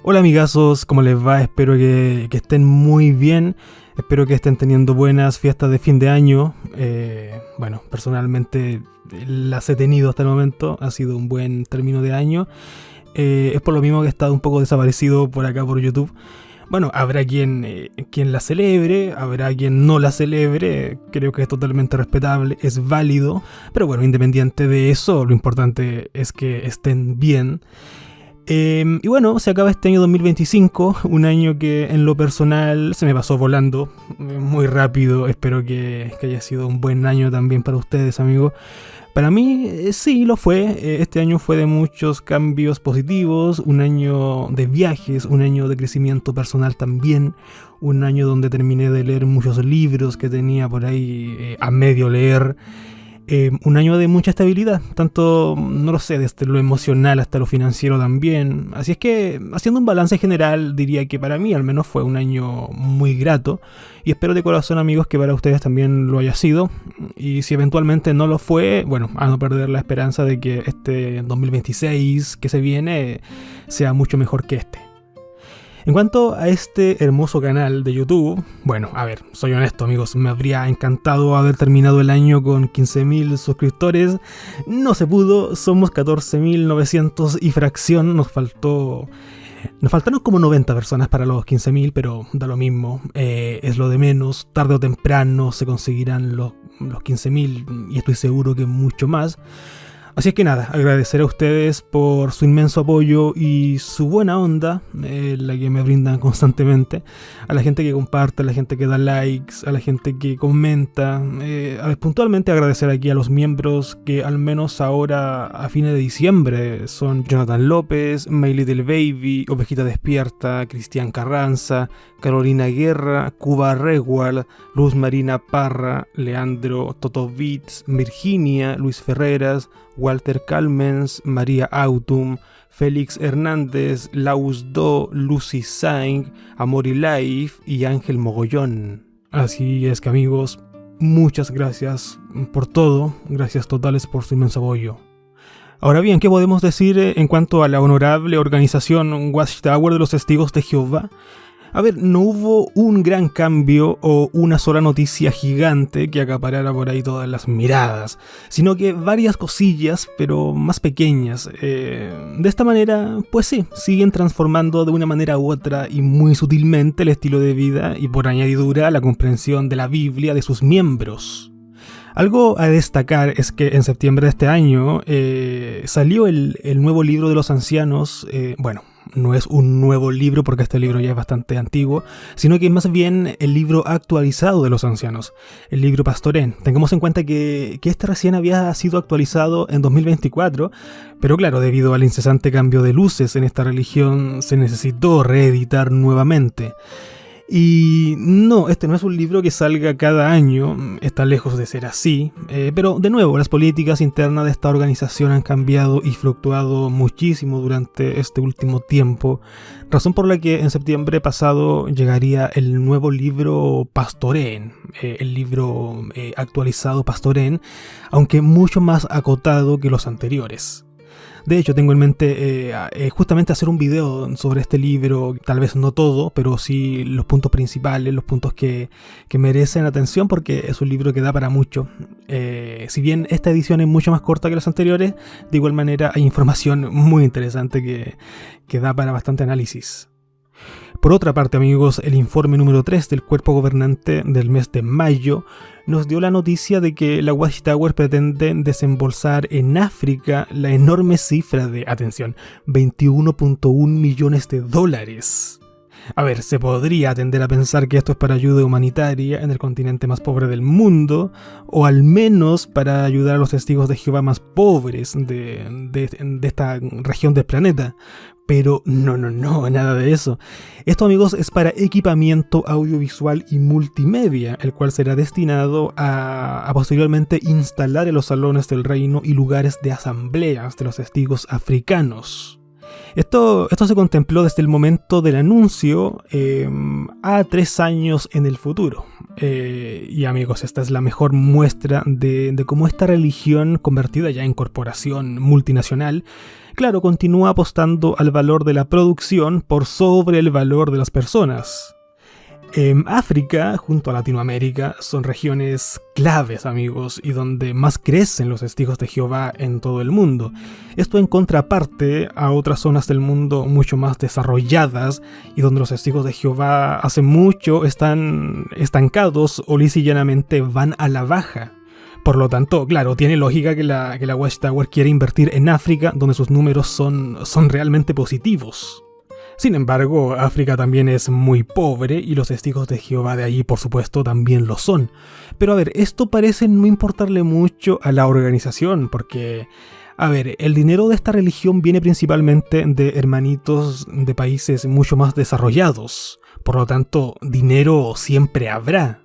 Hola amigazos, ¿cómo les va? Espero que estén muy bien. Espero que estén teniendo buenas fiestas de fin de año. Bueno, personalmente las he tenido hasta el momento. Ha sido un buen término de año. Es por lo mismo que he estado un poco desaparecido por acá por YouTube. Bueno, habrá quien la celebre, habrá quien no la celebre. Creo que es totalmente respetable, es válido. Pero bueno, independiente de eso, lo importante es que estén bien. Y bueno, se acaba este año 2025, un año que en lo personal se me pasó volando muy rápido. Espero que haya sido un buen año también para ustedes, amigos. Para mí sí lo fue. Este año fue de muchos cambios positivos, un año de viajes, un año de crecimiento personal también, un año donde terminé de leer muchos libros que tenía por ahí a medio leer. Un año de mucha estabilidad, tanto, no lo sé, desde lo emocional hasta lo financiero también. Así es que, haciendo un balance general, diría que para mí al menos fue un año muy grato. Y espero de corazón, amigos, que para ustedes también lo haya sido. Y si eventualmente no lo fue, bueno, a no perder la esperanza de que este 2026 que se viene sea mucho mejor que este. En cuanto a este hermoso canal de YouTube, bueno, a ver, soy honesto amigos, me habría encantado haber terminado el año con 15.000 suscriptores. No se pudo, somos 14.900 y fracción, nos faltaron como 90 personas para los 15.000, pero da lo mismo, es lo de menos, tarde o temprano se conseguirán los 15.000 y estoy seguro que mucho más. Así es que nada, agradecer a ustedes por su inmenso apoyo y su buena onda, la que me brindan constantemente, a la gente que comparte, a la gente que da likes, a la gente que comenta. Puntualmente agradecer aquí a los miembros que al menos ahora a fines de diciembre son Jonathan López, My Little Baby, Ovejita Despierta, Cristian Carranza, Carolina Guerra, Cuba Rewald, Luz Marina Parra, Leandro Toto Beats, Virginia, Luis Ferreras, Walter Calmens, María Autumn, Félix Hernández, Laus Do, Lucy Saing, Amori Life y Ángel Mogollón. Así es que amigos, muchas gracias por todo, gracias totales por su inmenso apoyo. Ahora bien, ¿qué podemos decir en cuanto a la honorable organización Watchtower de los Testigos de Jehová? A ver, no hubo un gran cambio o una sola noticia gigante que acaparara por ahí todas las miradas, sino que varias cosillas, pero más pequeñas. De esta manera, pues sí, siguen transformando de una manera u otra y muy sutilmente el estilo de vida y por añadidura la comprensión de la Biblia de sus miembros. Algo a destacar es que en septiembre de este año salió el nuevo libro de los ancianos. Bueno, no es un nuevo libro porque este libro ya es bastante antiguo, sino que es más bien el libro actualizado de los ancianos, el libro Pastorén. Tengamos en cuenta que este recién había sido actualizado en 2024, pero claro, debido al incesante cambio de luces en esta religión se necesitó reeditar nuevamente. Y no, este no es un libro que salga cada año, está lejos de ser así, pero de nuevo, las políticas internas de esta organización han cambiado y fluctuado muchísimo durante este último tiempo, razón por la que en septiembre pasado llegaría el nuevo libro Pastorén, el libro actualizado Pastorén, aunque mucho más acotado que los anteriores. De hecho, tengo en mente justamente hacer un video sobre este libro, tal vez no todo, pero sí los puntos principales, los puntos que merecen atención porque es un libro que da para mucho. Si bien esta edición es mucho más corta que las anteriores, de igual manera hay información muy interesante que da para bastante análisis. Por otra parte, amigos, el informe número 3 del cuerpo gobernante del mes de mayo nos dio la noticia de que la Watchtower pretende desembolsar en África la enorme cifra de, atención, 21.1 millones de dólares. A ver, se podría tender a pensar que esto es para ayuda humanitaria en el continente más pobre del mundo, o al menos para ayudar a los testigos de Jehová más pobres de esta región del planeta. Pero no, nada de eso. Esto, amigos, es para equipamiento audiovisual y multimedia, el cual será destinado a posteriormente instalar en los salones del reino y lugares de asambleas de los testigos africanos. Esto se contempló desde el momento del anuncio a 3 años en el futuro. Y amigos, esta es la mejor muestra de cómo esta religión, convertida ya en corporación multinacional, claro, continúa apostando al valor de la producción por sobre el valor de las personas. África, junto a Latinoamérica, son regiones claves, amigos, y donde más crecen los testigos de Jehová en todo el mundo. Esto en contraparte a otras zonas del mundo mucho más desarrolladas y donde los testigos de Jehová hace mucho están estancados o lisa y llanamente van a la baja. Por lo tanto, claro, tiene lógica que la Watchtower quiera invertir en África, donde sus números son realmente positivos. Sin embargo, África también es muy pobre y los testigos de Jehová de allí, por supuesto, también lo son. Pero a ver, esto parece no importarle mucho a la organización, porque, a ver, el dinero de esta religión viene principalmente de hermanitos de países mucho más desarrollados. Por lo tanto, dinero siempre habrá.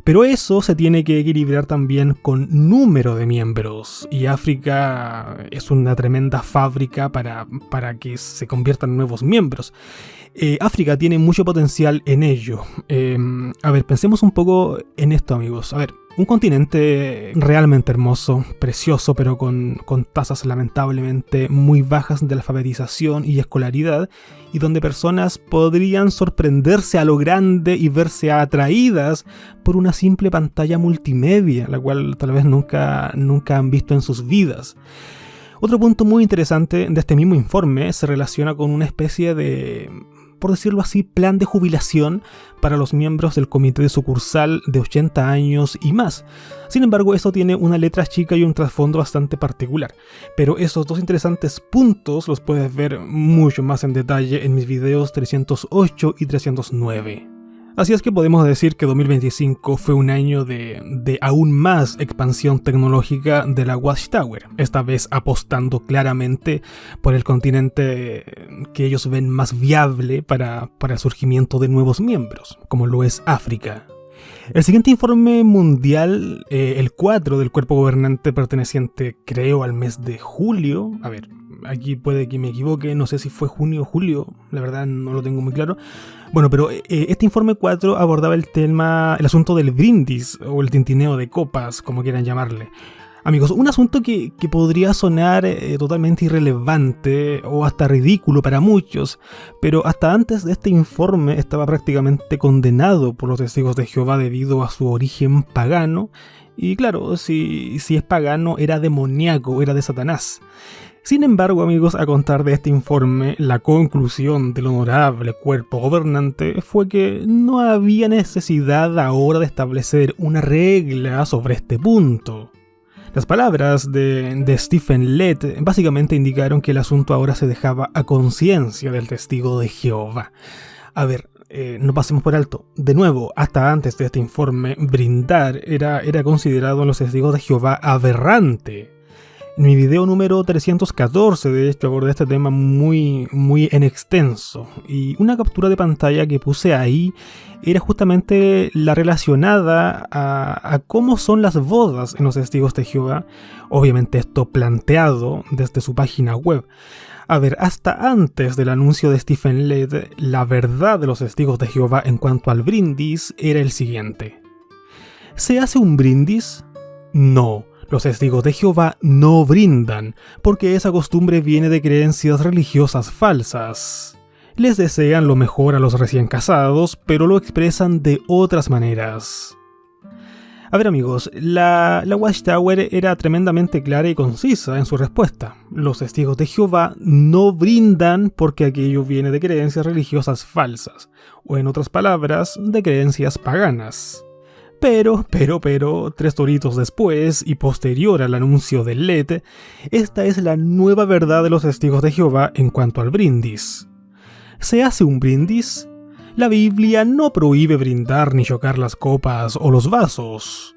Pero eso se tiene que equilibrar también con número de miembros, y África es una tremenda fábrica para que se conviertan nuevos miembros. África tiene mucho potencial en ello. A ver, pensemos un poco en esto, amigos. A ver, un continente realmente hermoso, precioso, pero con tasas lamentablemente muy bajas de alfabetización y escolaridad, y donde personas podrían sorprenderse a lo grande y verse atraídas por una simple pantalla multimedia, la cual tal vez nunca han visto en sus vidas. Otro punto muy interesante de este mismo informe se relaciona con una especie de, por decirlo así, plan de jubilación para los miembros del comité de sucursal de 80 años y más. Sin embargo, eso tiene una letra chica y un trasfondo bastante particular. Pero esos dos interesantes puntos los puedes ver mucho más en detalle en mis videos 308 y 309. Así es que podemos decir que 2025 fue un año de aún más expansión tecnológica de la Watchtower, esta vez apostando claramente por el continente que ellos ven más viable para el surgimiento de nuevos miembros, como lo es África. El siguiente informe mundial, el 4 del cuerpo gobernante perteneciente creo al mes de julio, a ver, aquí puede que me equivoque, no sé si fue junio o julio, la verdad no lo tengo muy claro. Bueno, pero este informe 4 abordaba el asunto del brindis o el tintineo de copas, como quieran llamarle. Amigos, un asunto que podría sonar totalmente irrelevante o hasta ridículo para muchos, pero hasta antes de este informe estaba prácticamente condenado por los testigos de Jehová debido a su origen pagano, y claro, si es pagano era demoníaco, era de Satanás. Sin embargo, amigos, a contar de este informe, la conclusión del honorable cuerpo gobernante fue que no había necesidad ahora de establecer una regla sobre este punto. Las palabras de Stephen Lett básicamente indicaron que el asunto ahora se dejaba a conciencia del testigo de Jehová. A ver, no pasemos por alto. De nuevo, hasta antes de este informe, brindar era considerado en los testigos de Jehová aberrante. En mi video número 314, de hecho, abordé este tema muy en extenso. Y una captura de pantalla que puse ahí era justamente la relacionada a cómo son las bodas en los testigos de Jehová. Obviamente esto planteado desde su página web. A ver, hasta antes del anuncio de Stephen Lett, la verdad de los testigos de Jehová en cuanto al brindis era el siguiente. ¿Se hace un brindis? No. Los testigos de Jehová no brindan, porque esa costumbre viene de creencias religiosas falsas. Les desean lo mejor a los recién casados, pero lo expresan de otras maneras. A ver, amigos, la Watchtower era tremendamente clara y concisa en su respuesta. Los testigos de Jehová no brindan porque aquello viene de creencias religiosas falsas, o en otras palabras, de creencias paganas. Pero, 3 toritos después y posterior al anuncio del Lett, esta es la nueva verdad de los testigos de Jehová en cuanto al brindis. ¿Se hace un brindis? La Biblia no prohíbe brindar ni chocar las copas o los vasos.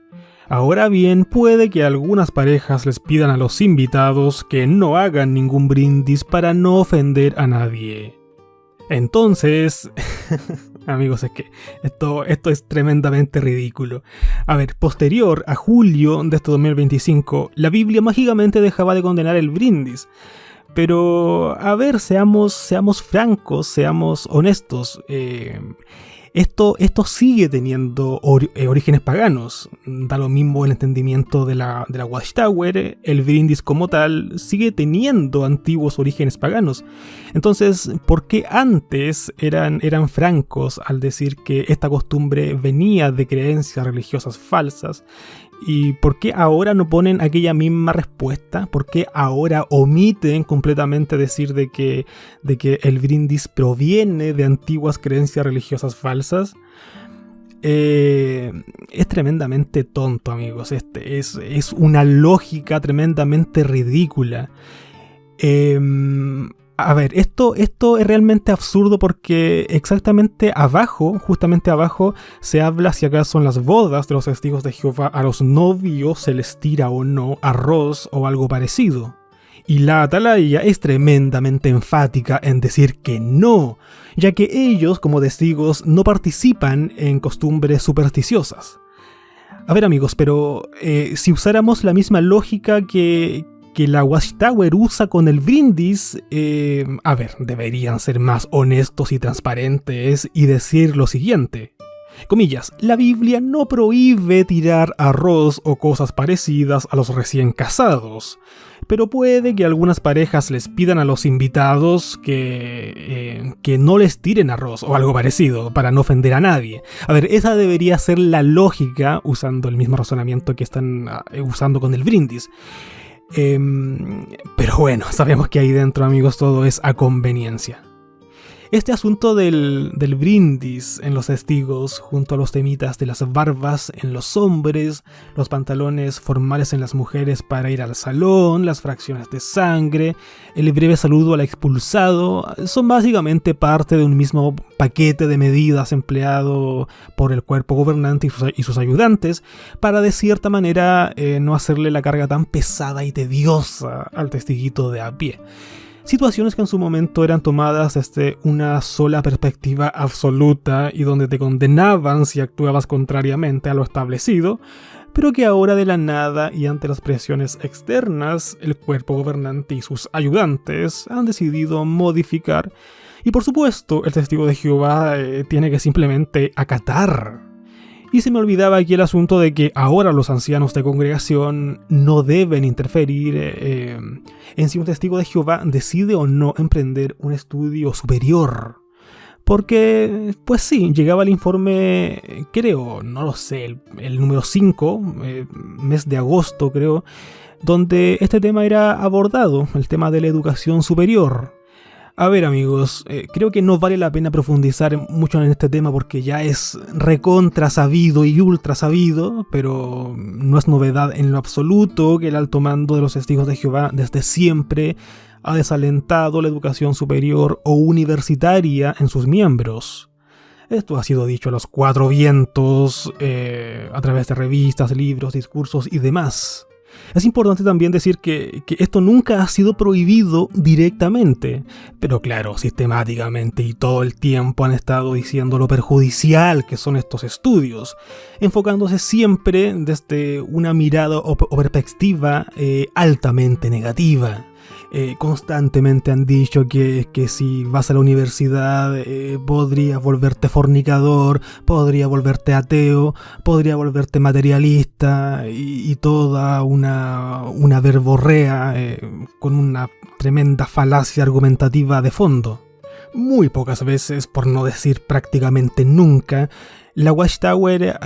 Ahora bien, puede que algunas parejas les pidan a los invitados que no hagan ningún brindis para no ofender a nadie. Entonces... Amigos, es que esto es tremendamente ridículo. A ver, posterior a julio de este 2025, la Biblia mágicamente dejaba de condenar el brindis. Pero, a ver, seamos francos, seamos honestos. Esto sigue teniendo orígenes paganos. Da lo mismo el entendimiento de la Watchtower. El brindis como tal sigue teniendo antiguos orígenes paganos. Entonces, ¿por qué antes eran francos al decir que esta costumbre venía de creencias religiosas falsas? ¿Y por qué ahora no ponen aquella misma respuesta? ¿Por qué ahora omiten completamente decir de que el brindis proviene de antiguas creencias religiosas falsas? Es tremendamente tonto, amigos. Es una lógica tremendamente ridícula. A ver, esto es realmente absurdo porque exactamente abajo, justamente abajo, se habla si acaso en las bodas de los testigos de Jehová a los novios se les tira o no arroz o algo parecido. Y la atalaya es tremendamente enfática en decir que no, ya que ellos como testigos no participan en costumbres supersticiosas. A ver, amigos, pero si usáramos la misma lógica que la Watchtower usa con el brindis, deberían ser más honestos y transparentes y decir lo siguiente. Comillas, la Biblia no prohíbe tirar arroz o cosas parecidas a los recién casados, pero puede que algunas parejas les pidan a los invitados que no les tiren arroz o algo parecido para no ofender a nadie. A ver, esa debería ser la lógica usando el mismo razonamiento que están usando con el brindis. Pero bueno, sabemos que ahí dentro, amigos, todo es a conveniencia. Este asunto del brindis en los testigos, junto a los temitas de las barbas en los hombres, los pantalones formales en las mujeres para ir al salón, las fracciones de sangre, el breve saludo al expulsado, son básicamente parte de un mismo paquete de medidas empleado por el cuerpo gobernante y sus ayudantes para de cierta manera no hacerle la carga tan pesada y tediosa al testiguito de a pie. Situaciones que en su momento eran tomadas desde una sola perspectiva absoluta y donde te condenaban si actuabas contrariamente a lo establecido, pero que ahora de la nada y ante las presiones externas, el cuerpo gobernante y sus ayudantes han decidido modificar, y por supuesto el testigo de Jehová tiene que simplemente acatar. Y se me olvidaba aquí el asunto de que ahora los ancianos de congregación no deben interferir en si un testigo de Jehová decide o no emprender un estudio superior. Porque, pues sí, llegaba el informe, creo, no lo sé, el número 5, mes de agosto creo, donde este tema era abordado, el tema de la educación superior. A ver, amigos, creo que no vale la pena profundizar mucho en este tema porque ya es recontra sabido y ultra sabido, pero no es novedad en lo absoluto que el alto mando de los testigos de Jehová desde siempre ha desalentado la educación superior o universitaria en sus miembros. Esto ha sido dicho a los cuatro vientos, a través de revistas, libros, discursos y demás. Es importante también decir que esto nunca ha sido prohibido directamente, pero claro, sistemáticamente y todo el tiempo han estado diciendo lo perjudicial que son estos estudios, enfocándose siempre desde una mirada o perspectiva altamente negativa. Constantemente han dicho que si vas a la universidad podrías volverte fornicador, podrías volverte ateo, podrías volverte materialista y toda una verborrea con una tremenda falacia argumentativa de fondo. Muy pocas veces, por no decir prácticamente nunca, la Watchtower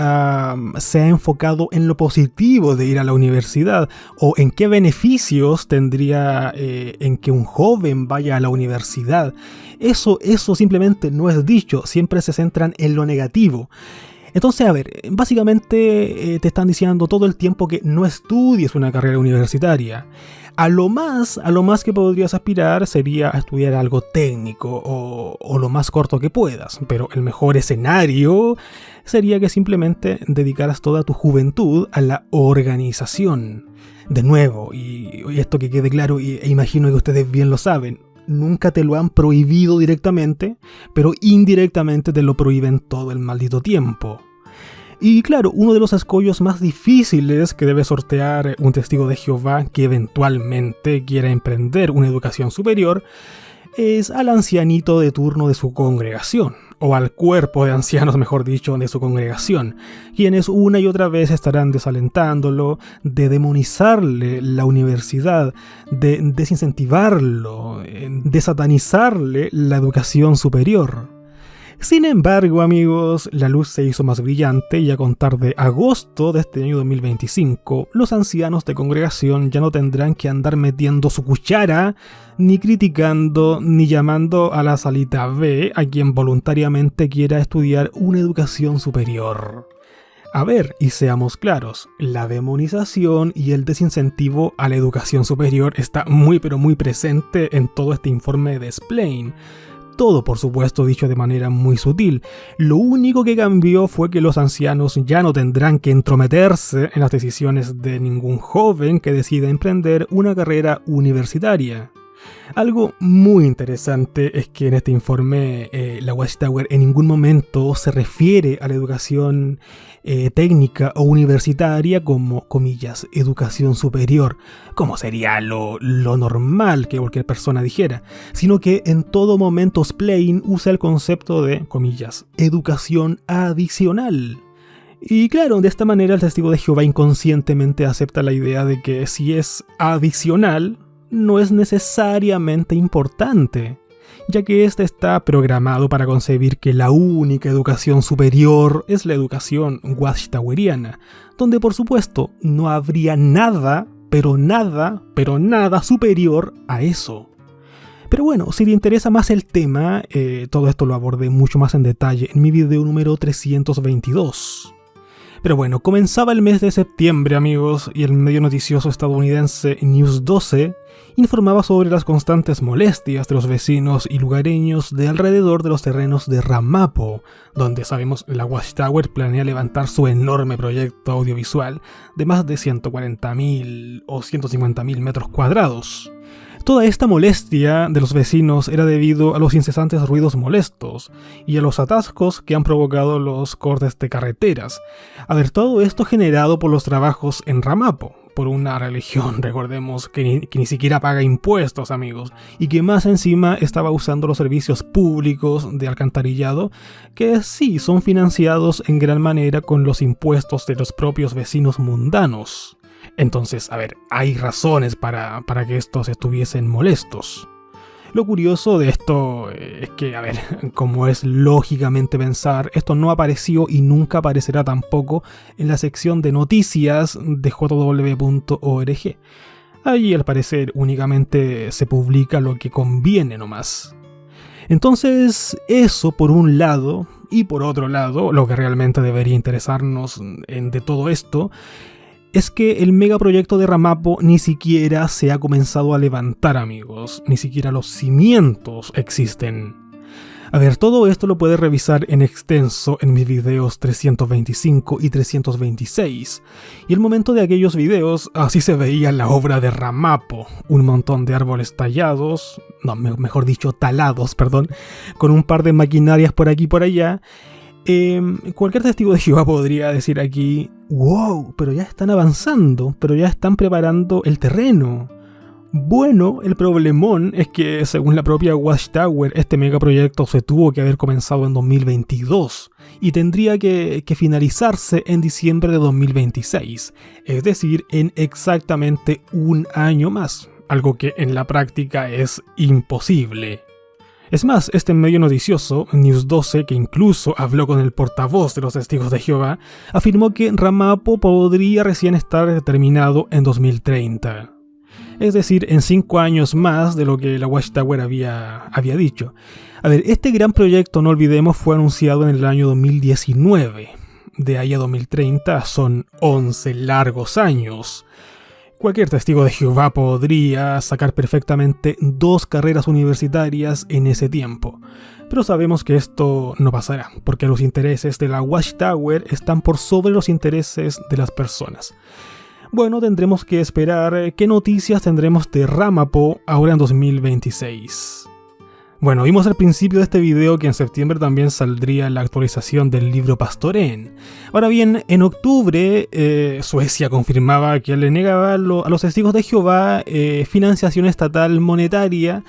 se ha enfocado en lo positivo de ir a la universidad o en qué beneficios tendría en que un joven vaya a la universidad. Eso simplemente no es dicho, siempre se centran en lo negativo. Entonces, a ver, básicamente te están diciendo todo el tiempo que no estudies una carrera universitaria. A lo más que podrías aspirar sería a estudiar algo técnico o lo más corto que puedas, pero el mejor escenario sería que simplemente dedicaras toda tu juventud a la organización. De nuevo, y esto que quede claro, e imagino que ustedes bien lo saben, nunca te lo han prohibido directamente, pero indirectamente te lo prohíben todo el maldito tiempo. Y claro, uno de los escollos más difíciles que debe sortear un testigo de Jehová que eventualmente quiera emprender una educación superior es al ancianito de turno de su congregación, o al cuerpo de ancianos, mejor dicho, de su congregación, quienes una y otra vez estarán desalentándolo, de demonizarle la universidad, de desincentivarlo, de satanizarle la educación superior. Sin embargo, amigos, la luz se hizo más brillante y a contar de agosto de este año 2025, los ancianos de congregación ya no tendrán que andar metiendo su cuchara, ni criticando, ni llamando a la salita B a quien voluntariamente quiera estudiar una educación superior. A ver, y seamos claros, la demonización y el desincentivo a la educación superior está muy pero muy presente en todo este informe de Explain. Todo, por supuesto, dicho de manera muy sutil. Lo único que cambió fue que los ancianos ya no tendrán que entrometerse en las decisiones de ningún joven que decida emprender una carrera universitaria. Algo muy interesante es que en este informe la Watchtower en ningún momento se refiere a la educación técnica o universitaria como, comillas, educación superior, como sería lo normal que cualquier persona dijera, sino que en todo momento Explain usa el concepto de, comillas, educación adicional. Y claro, de esta manera el testigo de Jehová inconscientemente acepta la idea de que si es adicional, no es necesariamente importante, ya que éste está programado para concebir que la única educación superior es la educación watchtoweriana, donde por supuesto no habría nada, pero nada superior a eso. Pero bueno, si te interesa más el tema, todo esto lo abordé mucho más en detalle en mi video número 322. Pero bueno, comenzaba el mes de septiembre, amigos, y el medio noticioso estadounidense News 12 informaba sobre las constantes molestias de los vecinos y lugareños de alrededor de los terrenos de Ramapo, donde sabemos la Watchtower planea levantar su enorme proyecto audiovisual de más de 140.000 o 150.000 metros cuadrados. Toda esta molestia de los vecinos era debido a los incesantes ruidos molestos y a los atascos que han provocado los cortes de carreteras. A ver, todo esto generado por los trabajos en Ramapo, por una religión, recordemos, que ni siquiera paga impuestos, amigos, y que más encima estaba usando los servicios públicos de alcantarillado, que sí son financiados en gran manera con los impuestos de los propios vecinos mundanos. Entonces, a ver, hay razones para que estos estuviesen molestos. Lo curioso de esto es que, a ver, como es lógicamente pensar, esto no apareció y nunca aparecerá tampoco en la sección de noticias de jw.org. Allí, al parecer, únicamente se publica lo que conviene nomás. Entonces, eso por un lado, y por otro lado, lo que realmente debería interesarnos de todo esto, es que el megaproyecto de Ramapo ni siquiera se ha comenzado a levantar, amigos. Ni siquiera los cimientos existen. A ver, todo esto lo puedes revisar en extenso en mis videos 325 y 326. Y el momento de aquellos videos, así se veía la obra de Ramapo. Un montón de árboles tallados, mejor dicho, talados, con un par de maquinarias por aquí y por allá. Cualquier testigo de Jehová podría decir aquí, wow, pero ya están avanzando, pero ya están preparando el terreno. Bueno, el problemón es que según la propia Watchtower, este megaproyecto se tuvo que haber comenzado en 2022 y tendría que finalizarse en diciembre de 2026, es decir, en exactamente un año más, algo que en la práctica es imposible. Es más, este medio noticioso, News 12, que incluso habló con el portavoz de los testigos de Jehová, afirmó que Ramapo podría recién estar terminado en 2030. Es decir, en 5 años más de lo que la Watchtower había dicho. A ver, este gran proyecto, no olvidemos, fue anunciado en el año 2019. De ahí a 2030 son 11 largos años. Cualquier testigo de Jehová podría sacar perfectamente 2 carreras universitarias en ese tiempo, pero sabemos que esto no pasará, porque los intereses de la Watchtower están por sobre los intereses de las personas. Bueno, tendremos que esperar qué noticias tendremos de Ramapo ahora en 2026. Bueno, vimos al principio de este video que en septiembre también saldría la actualización del libro Pastorén. Ahora bien, en octubre Suecia confirmaba que le negaba a los testigos de Jehová financiación estatal monetaria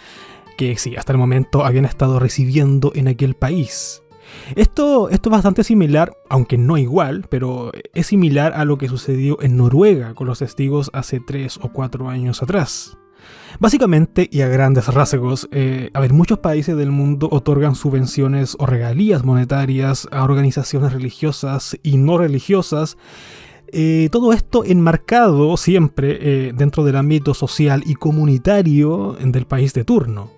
que sí, hasta el momento habían estado recibiendo en aquel país. Esto es bastante similar, aunque no igual, pero es similar a lo que sucedió en Noruega con los testigos hace 3 o 4 años atrás. Básicamente, y a grandes rasgos, muchos países del mundo otorgan subvenciones o regalías monetarias a organizaciones religiosas y no religiosas. Todo esto enmarcado siempre dentro del ámbito social y comunitario del país de turno.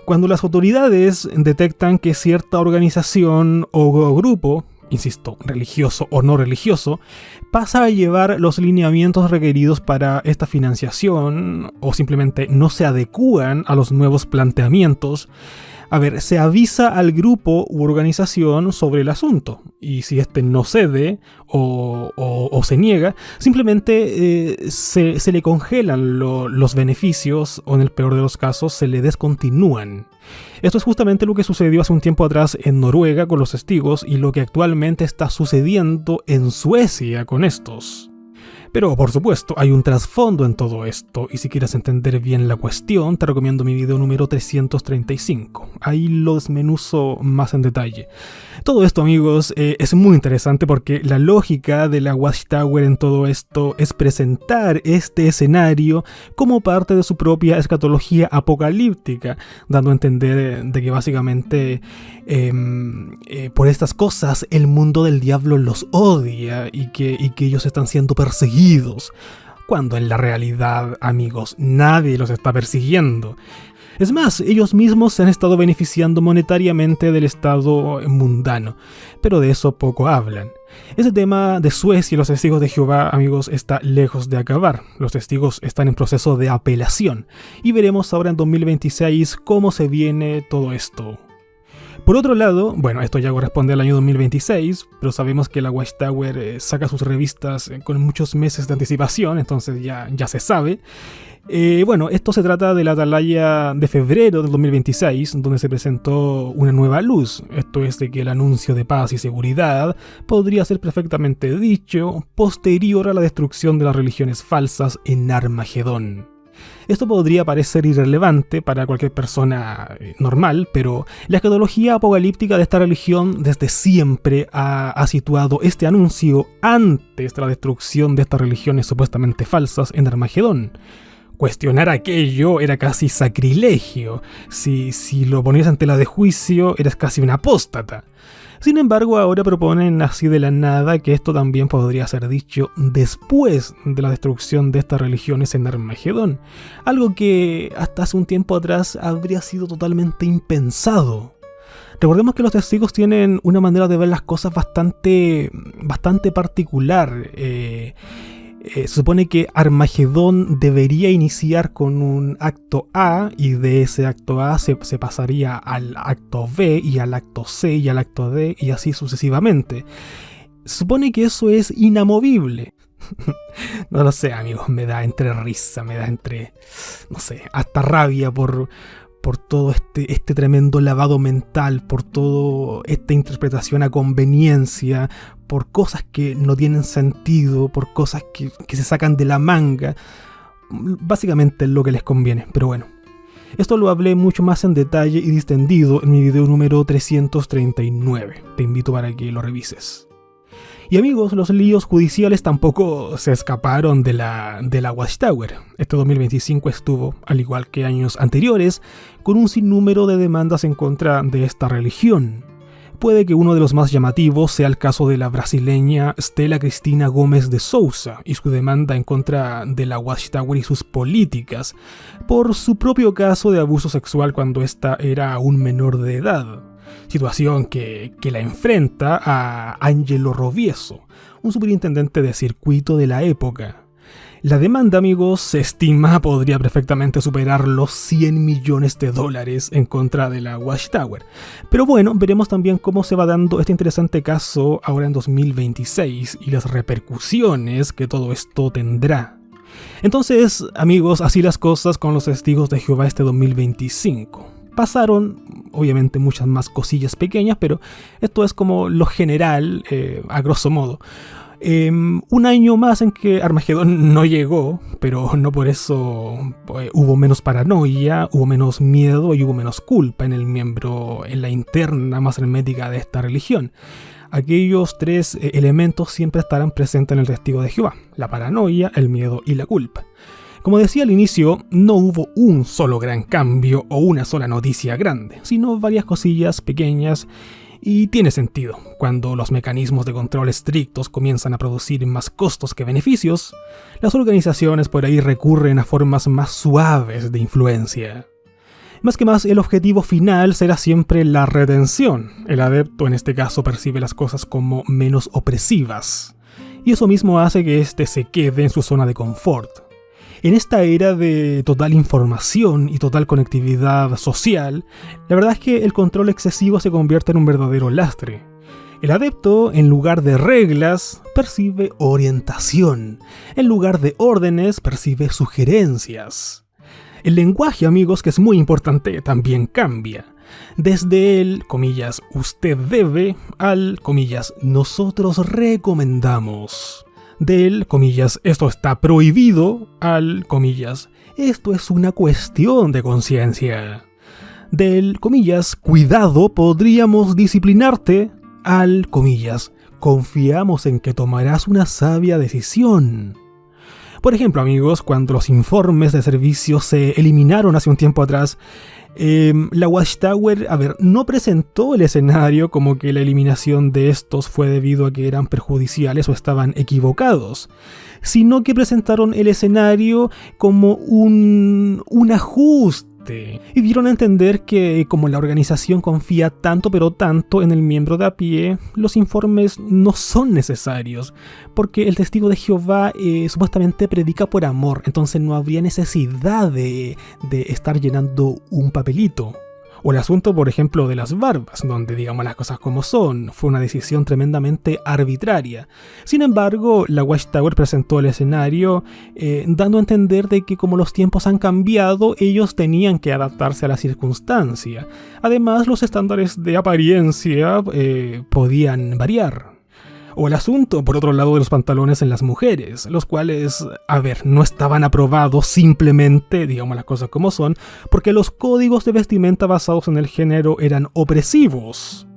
Cuando las autoridades detectan que cierta organización o grupo, insisto, religioso o no religioso, pasa a llevar los lineamientos requeridos para esta financiación o simplemente no se adecúan a los nuevos planteamientos, se avisa al grupo u organización sobre el asunto, y si este no cede o se niega, simplemente se le congelan los beneficios o en el peor de los casos se le descontinúan. Esto es justamente lo que sucedió hace un tiempo atrás en Noruega con los testigos y lo que actualmente está sucediendo en Suecia con estos. Pero por supuesto hay un trasfondo en todo esto, y si quieres entender bien la cuestión te recomiendo mi video número 335, ahí lo desmenuzo más en detalle. Todo esto, amigos, es muy interesante porque la lógica de la Watchtower en todo esto es presentar este escenario como parte de su propia escatología apocalíptica, dando a entender de que básicamente por estas cosas el mundo del diablo los odia y que ellos están siendo perseguidos, cuando en la realidad, amigos, nadie los está persiguiendo. Es más, ellos mismos se han estado beneficiando monetariamente del estado mundano, pero de eso poco hablan. Ese tema de Suecia y los testigos de Jehová, amigos, está lejos de acabar. Los testigos están en proceso de apelación, y veremos ahora en 2026 cómo se viene todo esto. Por otro lado, esto ya corresponde al año 2026, pero sabemos que la Watchtower saca sus revistas con muchos meses de anticipación, entonces ya se sabe. Esto se trata de la atalaya de febrero del 2026, donde se presentó una nueva luz. Esto es de que el anuncio de paz y seguridad podría ser perfectamente dicho posterior a la destrucción de las religiones falsas en Armagedón. Esto podría parecer irrelevante para cualquier persona normal, pero la escatología apocalíptica de esta religión desde siempre ha situado este anuncio antes de la destrucción de estas religiones supuestamente falsas en Armagedón. Cuestionar aquello era casi sacrilegio. Si lo ponías en tela de juicio, eras casi un apóstata. Sin embargo, ahora proponen así de la nada que esto también podría ser dicho después de la destrucción de estas religiones en Armagedón, algo que hasta hace un tiempo atrás habría sido totalmente impensado. Recordemos que los testigos tienen una manera de ver las cosas bastante particular. Se supone que Armagedón debería iniciar con un acto A, y de ese acto A se pasaría al acto B y al acto C y al acto D y así sucesivamente. Se supone que eso es inamovible. No lo sé, amigos, me da entre risa, me da entre, no sé, hasta rabia por todo este tremendo lavado mental, por toda esta interpretación a conveniencia, por cosas que no tienen sentido, por cosas que se sacan de la manga. Básicamente es lo que les conviene, pero bueno. Esto lo hablé mucho más en detalle y distendido en mi video número 339. Te invito para que lo revises. Y amigos, los líos judiciales tampoco se escaparon de la Watchtower. Este 2025 estuvo, al igual que años anteriores, con un sinnúmero de demandas en contra de esta religión. Puede que uno de los más llamativos sea el caso de la brasileña Stella Cristina Gomes de Souza y su demanda en contra de la Watchtower y sus políticas, por su propio caso de abuso sexual cuando ésta era aún menor de edad. Situación que la enfrenta a Angelo Rovieso, un superintendente de circuito de la época. La demanda, amigos, se estima podría perfectamente superar los $100 millones en contra de la Watchtower. Pero bueno, veremos también cómo se va dando este interesante caso ahora en 2026 y las repercusiones que todo esto tendrá. Entonces, amigos, así las cosas con los testigos de Jehová este 2025. Pasaron, obviamente, muchas más cosillas pequeñas, pero esto es como lo general, a grosso modo. Un año más en que Armagedón no llegó, pero no por eso hubo menos paranoia, hubo menos miedo y hubo menos culpa en el miembro, en la interna más hermética de esta religión. Aquellos tres elementos siempre estarán presentes en el testigo de Jehová: la paranoia, el miedo y la culpa. Como decía al inicio, no hubo un solo gran cambio o una sola noticia grande, sino varias cosillas pequeñas. Y tiene sentido, cuando los mecanismos de control estrictos comienzan a producir más costos que beneficios, las organizaciones por ahí recurren a formas más suaves de influencia. Más que más, el objetivo final será siempre la retención. El adepto en este caso percibe las cosas como menos opresivas, y eso mismo hace que éste se quede en su zona de confort. En esta era de total información y total conectividad social, la verdad es que el control excesivo se convierte en un verdadero lastre. El adepto, en lugar de reglas, percibe orientación. En lugar de órdenes, percibe sugerencias. El lenguaje, amigos, que es muy importante, también cambia. Desde el, comillas, usted debe, al, comillas, nosotros recomendamos. Del, comillas, esto está prohibido, al, comillas, esto es una cuestión de conciencia. Del, comillas, cuidado, podríamos disciplinarte, al, comillas, confiamos en que tomarás una sabia decisión. Por ejemplo, amigos, cuando los informes de servicio se eliminaron hace un tiempo atrás, la Watchtower, no presentó el escenario como que la eliminación de estos fue debido a que eran perjudiciales o estaban equivocados, sino que presentaron el escenario como un ajuste. Y dieron a entender que como la organización confía tanto pero tanto en el miembro de a pie, los informes no son necesarios, porque el testigo de Jehová supuestamente predica por amor, entonces no habría necesidad de estar llenando un papelito. O el asunto, por ejemplo, de las barbas, donde, digamos las cosas como son, fue una decisión tremendamente arbitraria. Sin embargo, la Watchtower presentó el escenario dando a entender de que como los tiempos han cambiado, ellos tenían que adaptarse a la circunstancia. Además, los estándares de apariencia podían variar. O el asunto, por otro lado, de los pantalones en las mujeres, los cuales, no estaban aprobados simplemente, digamos las cosas como son, porque los códigos de vestimenta basados en el género eran opresivos.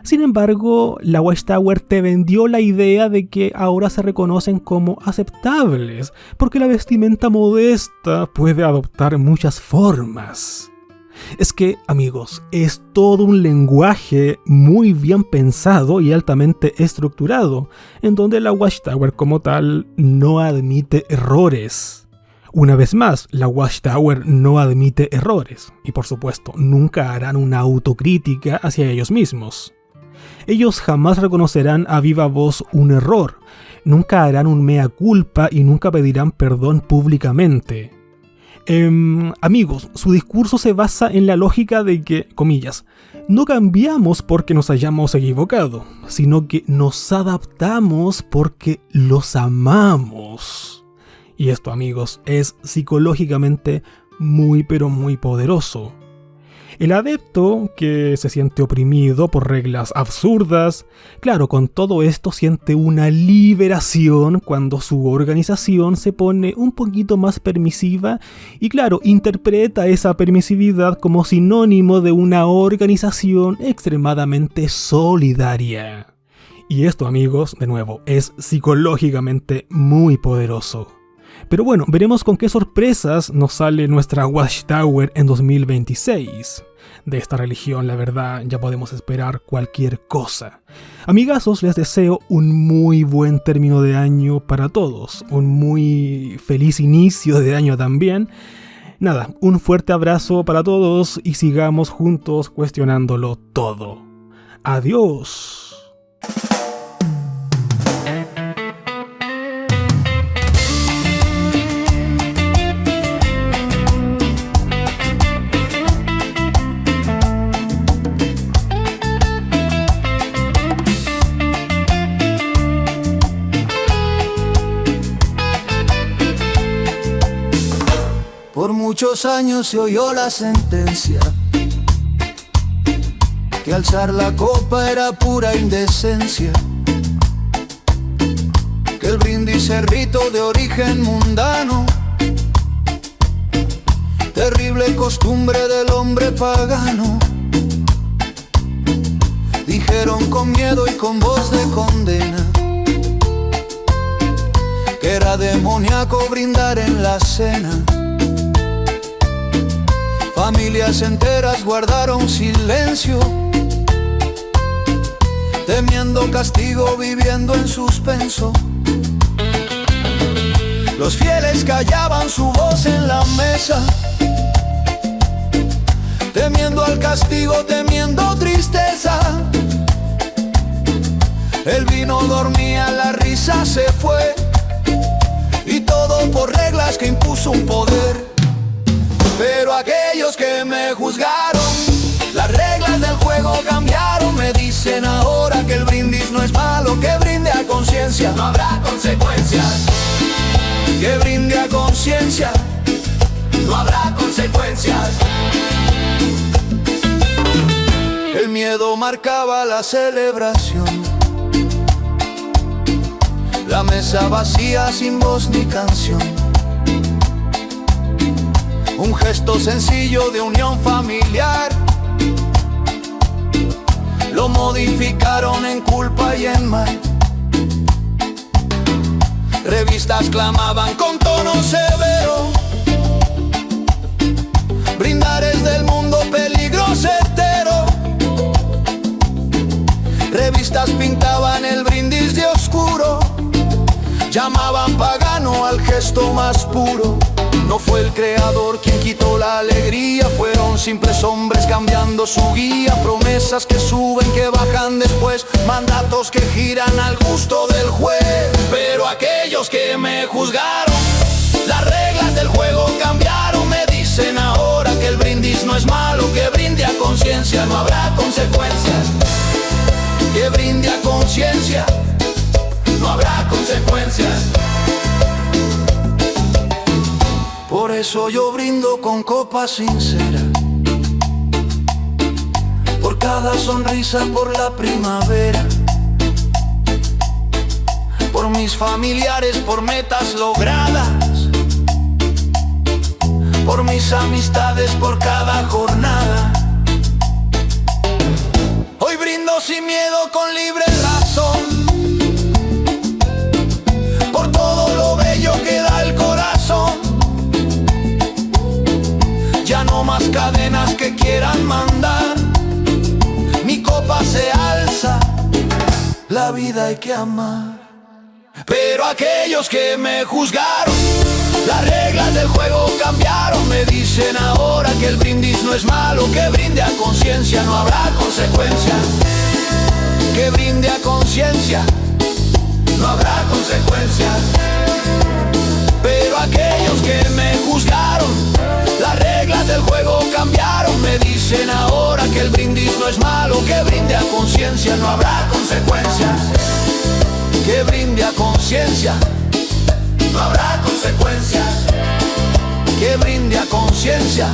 Sin embargo, la Watchtower te vendió la idea de que ahora se reconocen como aceptables, porque la vestimenta modesta puede adoptar muchas formas. Es que, amigos, es todo un lenguaje muy bien pensado y altamente estructurado, en donde la Watchtower como tal no admite errores. Una vez más, la Watchtower no admite errores, y por supuesto, nunca harán una autocrítica hacia ellos mismos. Ellos jamás reconocerán a viva voz un error, nunca harán un mea culpa y nunca pedirán perdón públicamente. Amigos, su discurso se basa en la lógica de que, comillas, no cambiamos porque nos hayamos equivocado, sino que nos adaptamos porque los amamos. Y esto, amigos, es psicológicamente muy pero muy poderoso. El adepto que se siente oprimido por reglas absurdas, claro, con todo esto siente una liberación cuando su organización se pone un poquito más permisiva y claro, interpreta esa permisividad como sinónimo de una organización extremadamente solidaria. Y esto, amigos, de nuevo, es psicológicamente muy poderoso. Pero bueno, veremos con qué sorpresas nos sale nuestra Watchtower en 2026. De esta religión, la verdad, ya podemos esperar cualquier cosa. Amigazos, les deseo un muy buen término de año para todos. Un muy feliz inicio de año también. Nada, un fuerte abrazo para todos y sigamos juntos cuestionándolo todo. Adiós. Por muchos años se oyó la sentencia que alzar la copa era pura indecencia, que el brindis es rito de origen mundano, terrible costumbre del hombre pagano. Dijeron con miedo y con voz de condena que era demoníaco brindar en la cena. Familias enteras guardaron silencio, temiendo castigo, viviendo en suspenso. Los fieles callaban su voz en la mesa, temiendo al castigo, temiendo tristeza. El vino dormía, la risa se fue, y todo por reglas que impuso un poder. Pero aquellos que me juzgaron, las reglas del juego cambiaron. Me dicen ahora que el brindis no es malo, que brinde a conciencia, no habrá consecuencias. Que brinde a conciencia, no habrá consecuencias. El miedo marcaba la celebración, la mesa vacía sin voz ni canción. Un gesto sencillo de unión familiar lo modificaron en culpa y en mal. Revistas clamaban con tono severo: brindar es del mundo peligro certero. Revistas pintaban el brindis de oscuro, llamaban pagano al gesto más puro. No fue el creador quien quitó la alegría, fueron simples hombres cambiando su guía. Promesas que suben, que bajan después, mandatos que giran al gusto del juez. Pero aquellos que me juzgaron, las reglas del juego cambiaron. Me dicen ahora que el brindis no es malo, que brinde a conciencia, no habrá consecuencias. Que brinde a conciencia, no habrá consecuencias. Por eso yo brindo con copa sincera, por cada sonrisa, por la primavera, por mis familiares, por metas logradas, por mis amistades, por cada jornada. Hoy brindo sin miedo, con libre razón, por todo lo bello que da el corazón. Ya no más cadenas que quieran mandar, mi copa se alza, la vida hay que amar. Pero aquellos que me juzgaron, las reglas del juego cambiaron. Me dicen ahora que el brindis no es malo, que brinde a conciencia, no habrá consecuencias. Que brinde a conciencia, no habrá consecuencias. Pero aquellos que me juzgaron, las reglas del juego cambiaron. Me dicen ahora que el brindis no es malo, que brinde a conciencia, no habrá consecuencias. Que brinde a conciencia, no habrá consecuencias. Que brinde a conciencia,